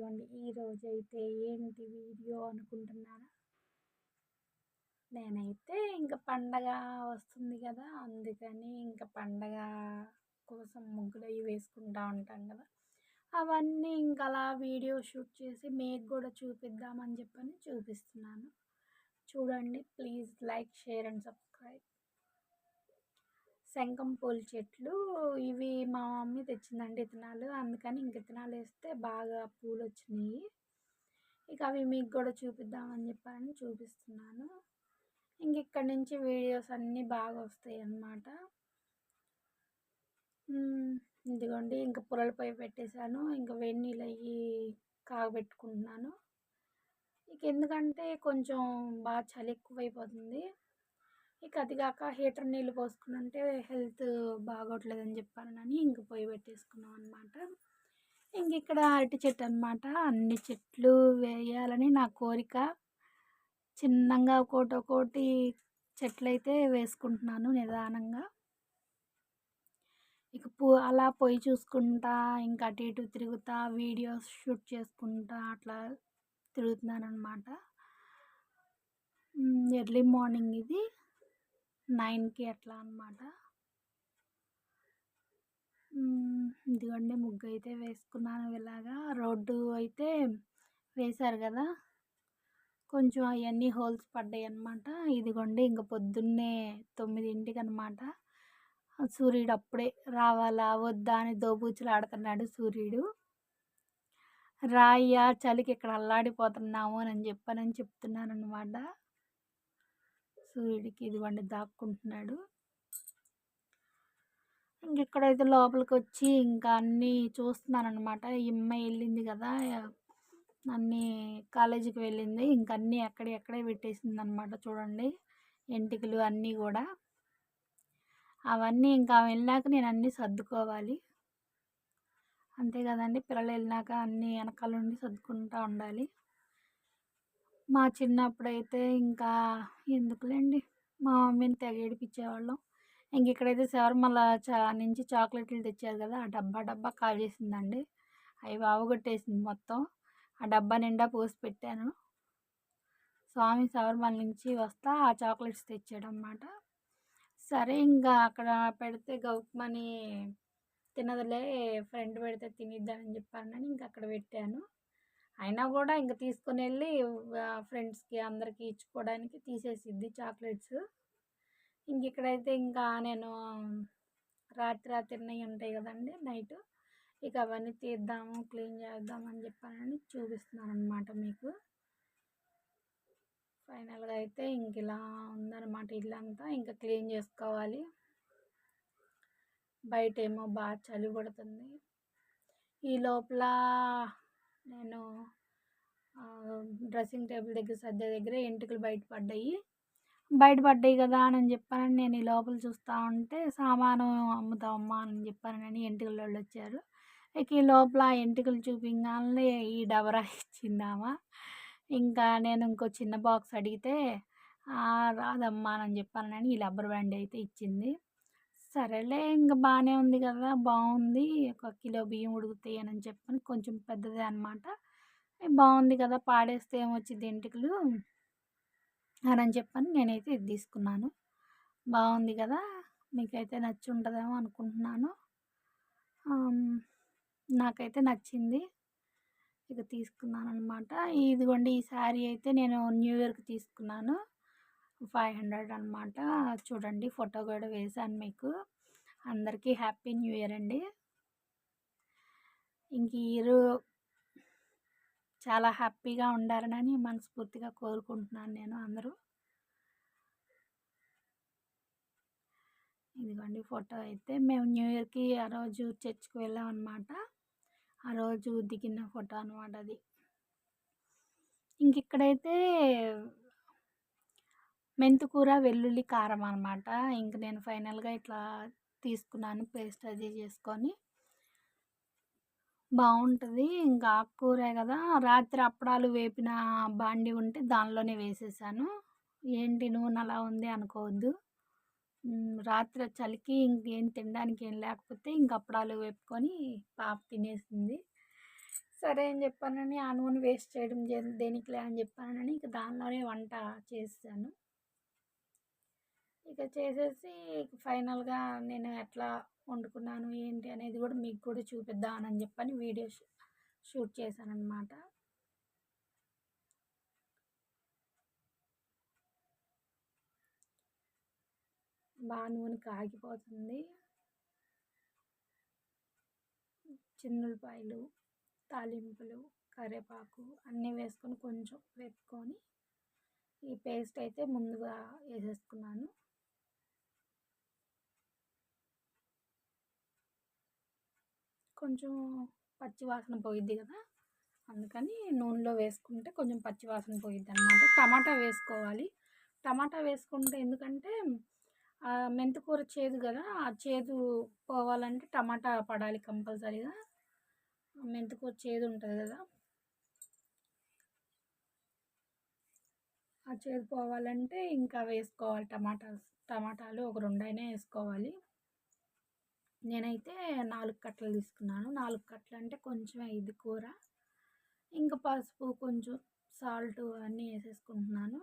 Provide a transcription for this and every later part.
ఇదిగోండి ఈరోజైతే ఏంటి వీడియో అనుకుంటున్నారా? నేనైతే ఇంక పండగ వస్తుంది కదా! అందుకని ఇంక పండగ కోసం ముగ్గులయి వేసుకుంటా ఉంటాం కదా! అవన్నీ ఇంకలా వీడియో షూట్ చేసి మీకు గూడా చూపిద్దామని చెప్పని చూపిస్తున్నాను. చూడండి. Please like, share and subscribe. శంఖం పూల చెట్లు ఇవి మా మమ్మీ తెచ్చిందండి ఇత్తనాలు. అందుకని ఇంక ఇత్తనాలేస్తే బాగా పూలొచ్చినియి. ఇక అవి మీకు కూడా చూపిద్దామని చెప్పని చూపిస్తున్నాను. ఇంక ఇక్కడి నుంచి వీడియోస్ అన్నీ బాగా వస్తాయన్నమాట. ఇదిగోండి ఇంక పుల్లల పొయ్యి పెట్టేశాను. ఇంక వేడి నీళ్ళయి కాగబెట్టుకుంటున్నాను. ఇక ఎందుకంటే కొంచెం బాగా చలి ఎక్కువైపోతుంది. ఇక అది కాక హీటర్ నీళ్ళు పోసుకున్నంటే హెల్త్ బాగోట్లేదని చెప్పానని ఇంక పొయ్యి పెట్టేసుకున్నాం అనమాట. ఇంక ఇక్కడ అరటి చెట్టు అనమాట. అన్ని చెట్లు వేయాలని నా కోరిక. చిన్నంగా ఒక్కోటి చెట్లయితే వేసుకుంటున్నాను నిదానంగా. ఇక అలా పొయ్యి చూసుకుంటా ఇంకా అటు ఇటు తిరుగుతా వీడియోస్ షూట్ చేసుకుంటా అట్లా తిరుగుతున్నాను అనమాట. ఎర్లీ మార్నింగ్ ఇది 9కి అట్లా అనమాట. ఇదిగోండి ముగ్గు అయితే వేసుకున్నాను. ఇలాగా రోడ్డు అయితే వేశారు కదా, కొంచెం అవన్నీ హోల్స్ పడ్డాయి అనమాట. ఇదిగోండి ఇంక పొద్దున్నే 9కి అనమాట. సూర్యుడు అప్పుడే రావాలా వద్దా అని దోబూచులాడుతున్నాడు సూర్యుడు. రాయ్యా చలికి ఇక్కడ అల్లాడిపోతున్నాము అని చెప్తున్నాను అనమాట సూర్యుడికి. ఇదిగోండి దాక్కుంటున్నాడు. ఇంక ఇక్కడైతే లోపలికి వచ్చి ఇంకా అన్నీ చూస్తున్నాను అనమాట. ఈ అమ్మాయి వెళ్ళింది కదా, అన్నీ కాలేజీకి వెళ్ళింది. ఇంక అన్నీ ఎక్కడే పెట్టేసింది అనమాట. చూడండి ఎంటికలు అన్నీ కూడా. అవన్నీ ఇంకా వెళ్ళాక నేను అన్నీ సర్దుకోవాలి. అంతే కదండి, పిల్లలు వెళ్ళినాక అన్నీ వెనకాల నుండి సర్దుకుంటూ ఉండాలి. మా చిన్నప్పుడైతే ఇంకా ఎందుకులేండి మా మమ్మీని తెగ ఏడిపించేవాళ్ళం. ఇంక ఇక్కడైతే శవర్మల నుంచి చాక్లెట్లు తెచ్చారు కదా, ఆ డబ్బా కాజేసిందండి. అవి అవగొట్టేసింది మొత్తం. ఆ డబ్బా నిండా పోసి పెట్టాను. స్వామి శవర్మల నుంచి వస్తా ఆ చాక్లెట్స్ తెచ్చాడనమాట. సరే ఇంకా అక్కడ పెడితే గౌక్మని తినదులే, ఫ్రెండ్ పెడితే తినిద్దానని చెప్పానని ఇంక అక్కడ పెట్టాను. అయినా కూడా ఇంక తీసుకుని వెళ్ళి ఫ్రెండ్స్కి అందరికీ ఇచ్చుకోవడానికి తీసేసిద్ది చాక్లెట్స్. ఇంక ఇక్కడైతే ఇంకా నేను రాత్రినవి ఉంటాయి కదండి నైట్, ఇక అవన్నీ తీద్దాము క్లీన్ చేద్దామని చెప్పానని చూపిస్తున్నాను అనమాట మీకు. ఫైనల్గా అయితే ఇంక ఇలా ఉందన్నమాట ఇల్లంతా. ఇంకా క్లీన్ చేసుకోవాలి. బయట ఏమో బాగా చలి పడుతుంది. ఈ లోపల నేను డ్రెస్సింగ్ టేబుల్ దగ్గర సర్దే దగ్గర ఎంటుకలు బయటపడ్డాయి కదా అని చెప్పానని నేను ఈ లోపల చూస్తూ ఉంటే సామాను అమ్ముతామమ్మా అని చెప్పానని ఎంటుకల వాళ్ళు వచ్చారు. ఇక ఈ లోపల ఎంటుకలు చూపించాలని ఈ డబరా ఇచ్చిందామా. ఇంకా నేను ఇంకో చిన్న బాక్స్ అడిగితే రాదమ్మా అని చెప్పానని ఈ రబ్బర్ బ్యాండ్ అయితే ఇచ్చింది. సరేలే ఇంకా బాగానే ఉంది కదా, బాగుంది, 1 కిలో బియ్యం ఉడుకుతాయి అని చెప్పని కొంచెం పెద్దదే అనమాట. బాగుంది కదా, పాడేస్తే ఏమొచ్చింది ఎంటుకలు అని చెప్పని నేనైతే ఇది తీసుకున్నాను. బాగుంది కదా, మీకైతే నచ్చి ఉంటుందేమో అనుకుంటున్నాను. నాకైతే నచ్చింది. ఇక తీసుకున్నాను అనమాట. ఇదిగోండి ఈ శారీ అయితే నేను న్యూ ఇయర్కి తీసుకున్నాను. 500 అనమాట. చూడండి ఫోటో కూడా వేశాను మీకు. అందరికీ హ్యాపీ న్యూ ఇయర్ అండి. ఇంక ఈ ఇయర్ చాలా హ్యాపీగా ఉండాలని మనస్ఫూర్తిగా కోరుకుంటున్నాను నేను అందరూ. ఇదిగోండి ఫోటో అయితే మేము న్యూ ఇయర్కి ఆ రోజు చర్చ్కి వెళ్ళాం అనమాట. ఆ రోజు దిగిన ఫోటో అనమాట అది. ఇంక ఇక్కడైతే మెంతికూర వెల్లుల్లి కారం అనమాట. ఇంక నేను ఫైనల్గా ఇట్లా తీసుకున్నాను పేస్ట్ అది చేసుకొని. బాగుంటుంది. ఇంకా ఆకుకూరే కదా, రాత్రి అప్పడాలు వేపిన బాండి ఉంటే దానిలోనే వేసేసాను. ఏంటి నూనె అలా ఉంది అనుకోవద్దు. రాత్రి చలికి ఇంకేం తినడానికి ఏం లేకపోతే ఇంక అప్పడాలు వేపుకొని పాప తినేసింది. సరే అని చెప్పానని ఆ నూనె వేస్ట్ చేయడం దేనికిలే అని చెప్పానని ఇక దానిలోనే వంట చేశాను. ఇక చేసేసి ఫైనల్‌గా నేను ఎట్లా వండుకున్నాను, ఏంటి అనేది గూడా మీకు కూడా చూపిద్దామని చెప్పని వీడియో షూట్ చేశాననమాట. నూనె కాగిపోతుంది. చిన్నుల్లిపాయలు, తాలింపులు, కరివేపాకు అన్నీ వేసుకొని కొంచెం వేపుకొని ఈ పేస్ట్ అయితే ముందుగా ఏసేసుకున్నాను. కొంచెం పచ్చి వాసన పోయిద్ది గదా! అందుకని నూనెలో వేసుకుంటే కొంచెం పచ్చి వాసన పోయిద్దనమాట. టమాటా వేసుకోవాలి. టమాటా వేసుకుంటే ఎందుకంటే మెంతికూర చేదు గదా! ఆ చేదు పోవాలంటే టమాటా పడాలి కంపల్సరీగా. మెంతికూర చేదు ఉంటది గదా! ఆ చేదు పోవాలంటే ఇంకా వేసుకోవాలి టమాటాలు ఒక 2 అయినా ఏసుకోవాలి. నేనైతే 4 కట్టలు తీసుకున్నాను. 4 కట్టలు అంటే కొంచెమే అయ్యిద్ది కూర. ఇంకా పసుపు, కొంచెం సాల్టు అన్నీ ఏసేసుకుంటున్నాను.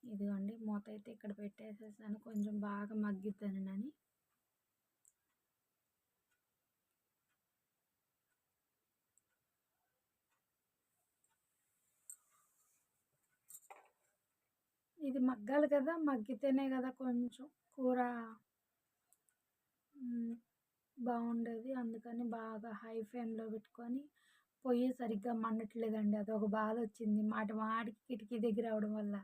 ఇదిగోండి మూత అయితే ఇక్కడ పెట్టేసేసాను కొంచెం బాగా మగ్గిద్దనని. ఇది మగ్గాలి కదా! మగ్గితేనే కదా కొంచెం కూర బాగుండేది. అందుకని బాగా హై ఫ్లేమ్‌లో పెట్టుకొని పొయ్యి సరిగ్గా మండట్లేదండి. అదొక బాధొచ్చింది. మాటి మాటికి కిటికీ దగ్గర అవ్వడం వల్ల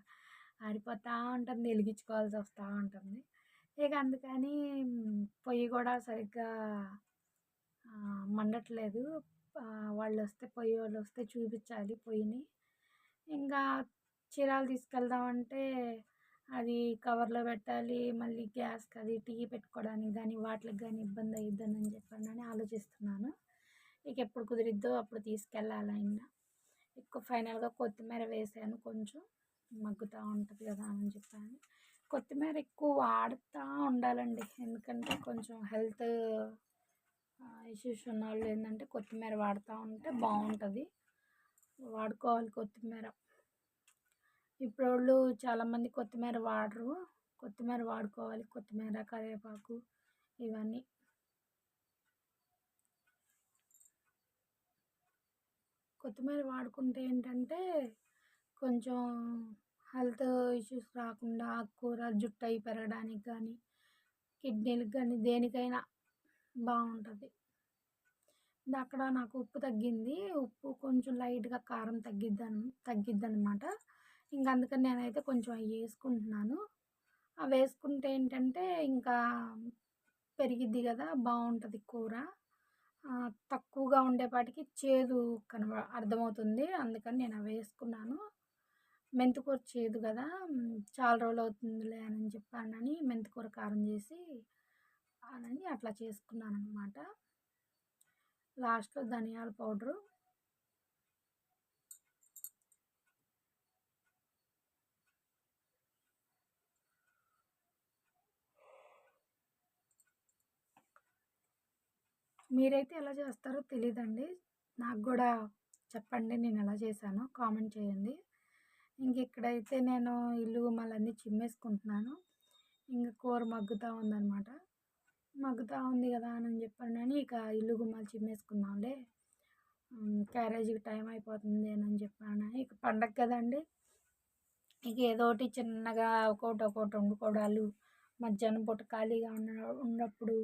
ఆరిపోతా ఉంటుంది. వెలిగించుకోవాల్సి వస్తా ఉంటుంది. ఇక అందుకని పొయ్యి కూడా సరిగ్గా మండట్లేదు. పొయ్యి వాళ్ళొస్తే చూపించాలి పొయ్యిని. ఇంకా చీరాలు తీసుకెళ్దామంటే అది కవర్లో పెట్టాలి. మళ్ళీ గ్యాస్‌కి అది టీ పెట్టుకోవడానికి గానీ, వాటిలకి గానీ ఇబ్బంది అయ్యిద్దని చెప్పనని ఆలోచిస్తున్నాను. ఇక ఎప్పుడు కుదిరిద్దో అప్పుడు తీసుకెళ్ళాలాయన. ఫైనల్‌గా కొత్తిమీర వేసాను కొంచెం. మగ్గుతా ఉంటది కదా అని చెప్పని. కొత్తిమీర ఎక్కువ వాడుతా ఉండాలండి. ఎందుకంటే కొంచెం హెల్త్ ఇష్యూస్ ఉన్నవాళ్ళు ఏంటంటే కొత్తిమీర వాడుతూ ఉంటే బాగుంటుంది. వాడుకోవాలి కొత్తిమీర. ఇప్పుడోళ్ళు చాలామంది కొత్తిమీర వాడరు. కొత్తిమీర వాడుకోవాలి. కొత్తిమీర, కరివేపాకు ఇవన్నీ. కొత్తిమీర వాడుకుంటే ఏంటంటే కొంచెం హెల్త్ ఇష్యూస్ రాకుండా ఆకుకూర జుట్టు అయి పెరగడానికి కానీ, కిడ్నీలకు కానీ దేనికైనా బాగుంటుంది. అక్కడ నాకు ఉప్పు తగ్గింది. ఉప్పు కొంచెం లైట్‌గా కారం తగ్గిద్దనమాట. ఇంక అందుకని నేనైతే కొంచెం అయి వేసుకుంటున్నాను. అవి వేసుకుంటే ఏంటంటే ఇంకా పెరిగిద్ది కదా! బాగుంటుంది కూర. తక్కువగా ఉండేపాటికి చేదు అర్థమవుతుంది. అందుకని నేను అవి వేసుకున్నాను. మెంతికూర చేదు కదా! చాలా రోజులవుతుందిలే అని చెప్పానని మెంతికూర కారం చేసి అట్లా చేసుకున్నాననమాట. లాస్ట్‌లో ధనియాల పౌడరు. మీరైతే ఎలా చేస్తారో తెలీదండి. నాకు గూడా చెప్పండి నేనెలా చేశానో కామెంట్ చేయండి. ఇక్కడైతే నేను ఇల్లు గుమ్మాలన్నీ చిమ్మేసుకుంటున్నాను. ఇంక కూర మగ్గుతా ఉందనమాట. మగ్గుతా ఉంది గదా అని చెప్పానని ఇక ఇల్లు గుమ్మాలు చిమ్మేసుకుందాంలే. క్యారేజీకి టైం అయిపోతుంది అని చెప్పానని ఇక పండగ కదండీ! ఇక ఏదోటి చిన్నగా ఒక్కోటి వండుకోవడాలు, మధ్యాహ్నం పూట ఖాళీగా ఉన్నప్పుడు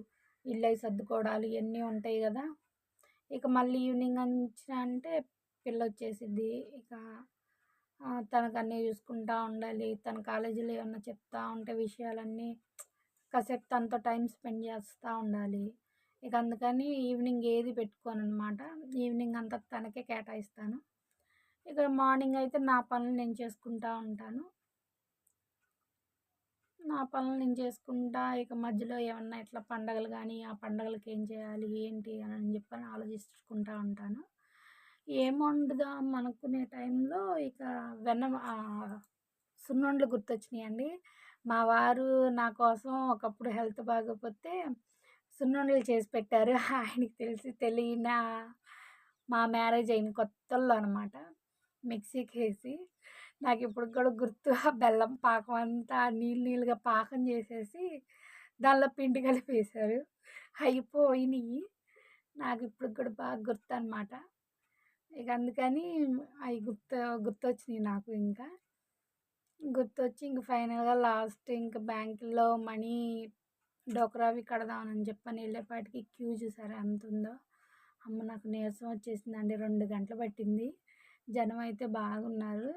ఇల్లయి సర్దుకోవడాలు ఇయన్నీ ఉంటాయి గదా! ఇక మళ్ళీ ఈవినింగ్ అంటే పిల్లొచ్చేసిద్ది. ఇక తనకన్నీ చూసుకుంటా ఉండాలి. తన కాలేజీలో ఏమన్నా చెప్తా ఉంటే విషయాలన్నీ కాసేపు తనతో టైం స్పెండ్ చేస్తా ఉండాలి. ఇక అందుకని ఈవినింగ్ ఏది పెట్టుకోననమాట. ఈవినింగ్ అంతా తనకే కేటాయిస్తాను. ఇక మార్నింగ్ అయితే నా పనులు నేను చేసుకుంటా ఉంటాను. నా పనులు నేను చేసుకుంటా ఇక మధ్యలో ఏమన్నా ఇట్లా పండగలు గానీ, ఆ పండగలకి ఏం చేయాలి, ఏంటి అని చెప్పని ఆలోచించుకుంటా ఉంటాను. ఏం వండుదాం అనుకునే టైంలో ఇక సున్నుండలు గుర్తొచ్చినాయండి. మా వారు నా కోసం ఒకప్పుడు హెల్త్ బాగోకపోతే సున్నుండలు చేసి పెట్టారు. ఆయనకి తెలిసి తెలియనా మా మ్యారేజ్ అయిన కొత్తల్లో అనమాట. మిక్సీకేసి నాకిప్పటికి కూడా గుర్తు ఆ బెల్లం పాకం అంతా నీళ్ళు నీళ్ళుగా పాకం చేసేసి దానిలో పిండి కలిపేశారు. అయి పోయినియి. నాకిప్పటికి కూడా బాగా గుర్తనమాట. ఇక అందుకని అయి గుర్తొచ్చినియి నాకు ఇంకా. గుర్తొచ్చి ఇంక ఫైనల్‌గా లాస్ట్ ఇంక బ్యాంకుల్లో మనీ డోక్రావి కడదామని చెప్పని ఎళ్ళేపాటికి క్యూ చూసారా ఎంతుందో. అమ్మ! నాకు నీరసం వచ్చేసిందండి. 2 గంటలు పట్టింది. జనం అయితే బాగున్నారు.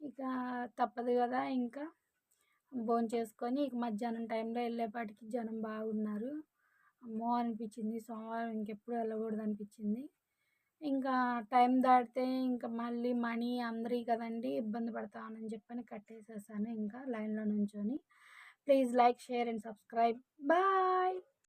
ఇక తప్పదు గదా! ఇంకా భోంచేసుకొని ఇక మధ్యాహ్నం టైంలో ఎళ్ళేపాటికి జనం బాగున్నారు. అమ్మో! అనిపించింది. సోమవారం ఇంకెప్పుడు ఎళ్ళకూడదనిపించింది. ఇంకా టైం దాటితే ఇంక మళ్ళీ మనీ అందరియి కదండీ! ఇబ్బంది పడతానని చెప్పని కట్టేసేసాను ఇంకా లైన్‌లో నుంచొని. Please like, share and subscribe. Bye.